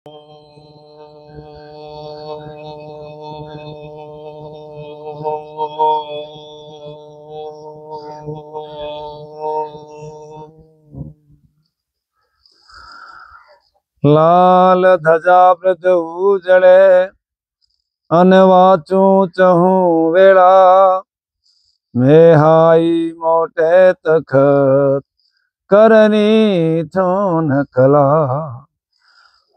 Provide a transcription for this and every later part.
लाल ध्वजा व्रज उजड़े अनवाचू चहू वेला मेहाई मोटे तखत करनी थोन कला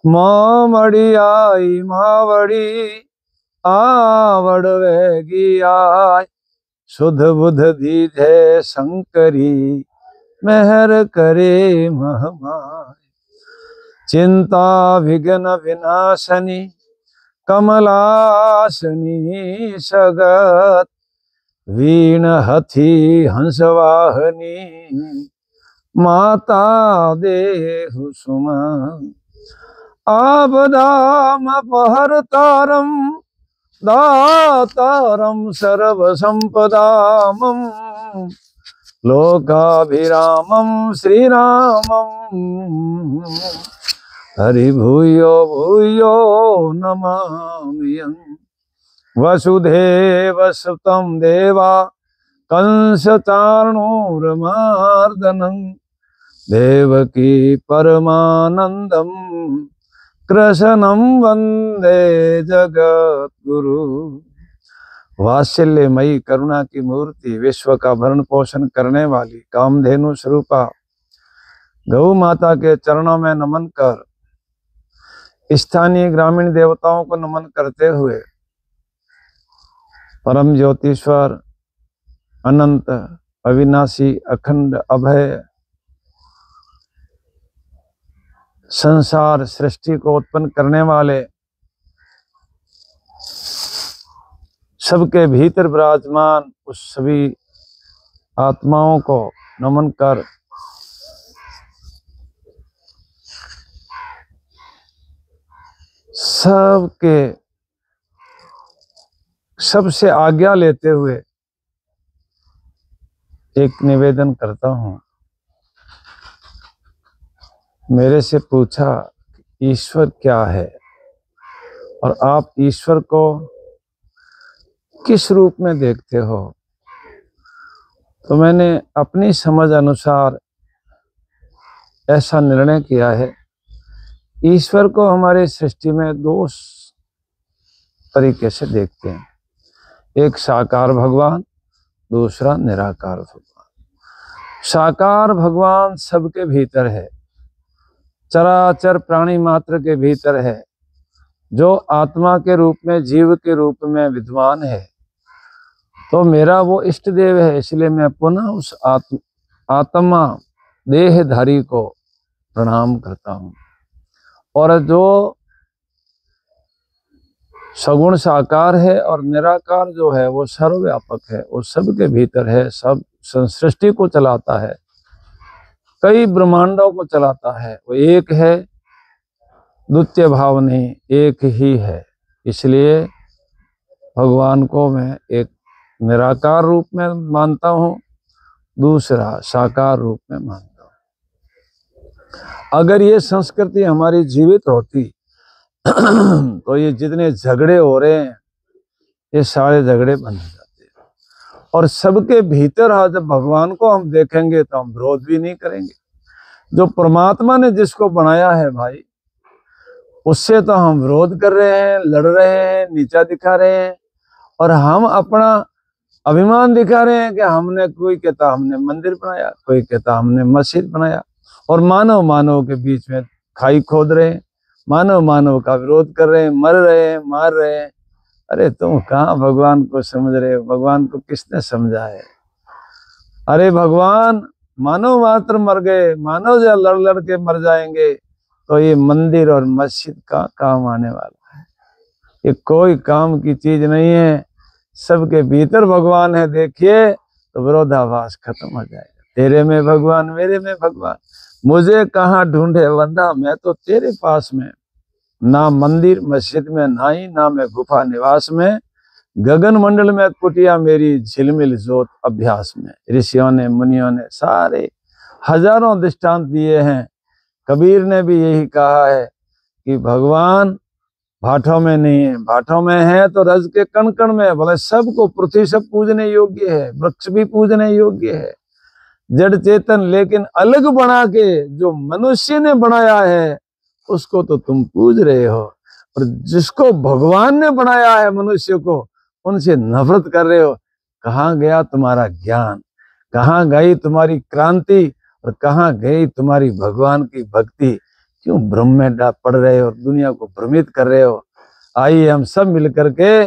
मामड़ी आई मावड़ी आवड़ वेगी आय शुद्ध बुध दीधे शंकरी मेहर करे महमाय चिंता विघ्न विनाशनी कमलासनी सगत वीण हथी हंसवाहनी माता देहु सुमन आपदाम अपहर्तारम दातारम सर्वसंपदामं लोकाभिरामं श्रीरामं हरि भूयो भूयो नमाम्यहम् वसुदेव सुतं देवा कंस चाणूरमर्दनं देवकी परमानंदं कृष्णं वंदे जगद्गुरु। वात्सल्यमयी करुणा की मूर्ति, विश्व का भरण पोषण करने वाली कामधेनु स्वरूपा गौ माता के चरणों में नमन कर स्थानीय ग्रामीण देवताओं को नमन करते हुए परम ज्योतिश्वर अनंत अविनाशी अखंड अभय संसार सृष्टि को उत्पन्न करने वाले सबके भीतर विराजमान उस सभी आत्माओं को नमन कर सबसे आज्ञा लेते हुए एक निवेदन करता हूं। मेरे से पूछा ईश्वर क्या है और आप ईश्वर को किस रूप में देखते हो, तो मैंने अपनी समझ अनुसार ऐसा निर्णय किया है। ईश्वर को हमारे सृष्टि में दो तरीके से देखते हैं, एक साकार भगवान, दूसरा निराकार भगवान। साकार भगवान सबके भीतर है, चराचर प्राणी मात्र के भीतर है, जो आत्मा के रूप में जीव के रूप में विद्वान है। तो मेरा वो इष्ट देव है, इसलिए मैं पुनः उस आत्मा देहधारी को प्रणाम करता हूँ। और जो सगुण साकार है और निराकार जो है वो सर्वव्यापक है, वो सबके भीतर है, सब सृष्टि को चलाता है, कई ब्रह्मांडों को चलाता है। वो एक है, द्वितीय भाव नहीं, एक ही है। इसलिए भगवान को मैं एक निराकार रूप में मानता हूँ, दूसरा साकार रूप में मानता हूँ। अगर ये संस्कृति हमारी जीवित होती तो ये जितने झगड़े हो रहे हैं ये सारे झगड़े बंद हो जाते। और सबके भीतर जब भगवान को हम देखेंगे तो हम विरोध भी नहीं करेंगे। जो परमात्मा ने जिसको बनाया है भाई, उससे तो हम विरोध कर रहे हैं, लड़ रहे हैं, नीचा दिखा रहे हैं, और हम अपना अभिमान दिखा रहे हैं कि हमने, कोई कहता हमने मंदिर बनाया, कोई कहता हमने मस्जिद बनाया, और मानव मानव के बीच में खाई खोद रहे हैं, मानव मानव का विरोध कर रहे हैं, मर रहे हैं, मार रहे हैं। अरे तुम कहाँ भगवान को समझ रहे हो? भगवान को किसने समझा है? अरे भगवान मानव मात्र मर गए, मानव जो लड़ लड़ के मर जाएंगे तो ये मंदिर और मस्जिद का काम आने वाला है। ये कोई काम की चीज नहीं है। सबके भीतर भगवान है, देखिए तो विरोधाभास खत्म हो जाएगा। तेरे में भगवान, मेरे में भगवान, मुझे कहाँ ढूंढे बंदा, मैं तो तेरे पास में, ना मंदिर मस्जिद में नहीं, ना मैं गुफा निवास में, गगन मंडल में कुटिया मेरी झिलमिल जोत अभ्यास में। ऋषियों ने, मुनियों ने सारे हजारों दृष्टांत दिए हैं। कबीर ने भी यही कहा है कि भगवान भाठों में नहीं है, भाठों में है तो रज के कण कण में है। भले सबको, पृथ्वी सब पूजने योग्य है, वृक्ष भी पूजने योग्य है, जड़ चेतन, लेकिन अलग बना के जो मनुष्य ने बनाया है उसको तो तुम पूज रहे हो, और जिसको भगवान ने बनाया है मनुष्य को, उनसे नफरत कर रहे हो। कहाँ गया तुम्हारा ज्ञान, कहाँ गई तुम्हारी क्रांति, और कहाँ गई तुम्हारी भगवान की भक्ति? क्यों भ्रम में पड़ रहे हो, दुनिया को भ्रमित कर रहे हो? आइए हम सब मिलकर के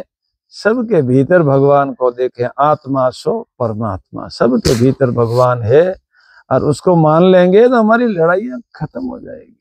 सबके भीतर भगवान को देखें। आत्मा सो परमात्मा, सबके भीतर भगवान है, और उसको मान लेंगे तो हमारी लड़ाइयां खत्म हो जाएगी।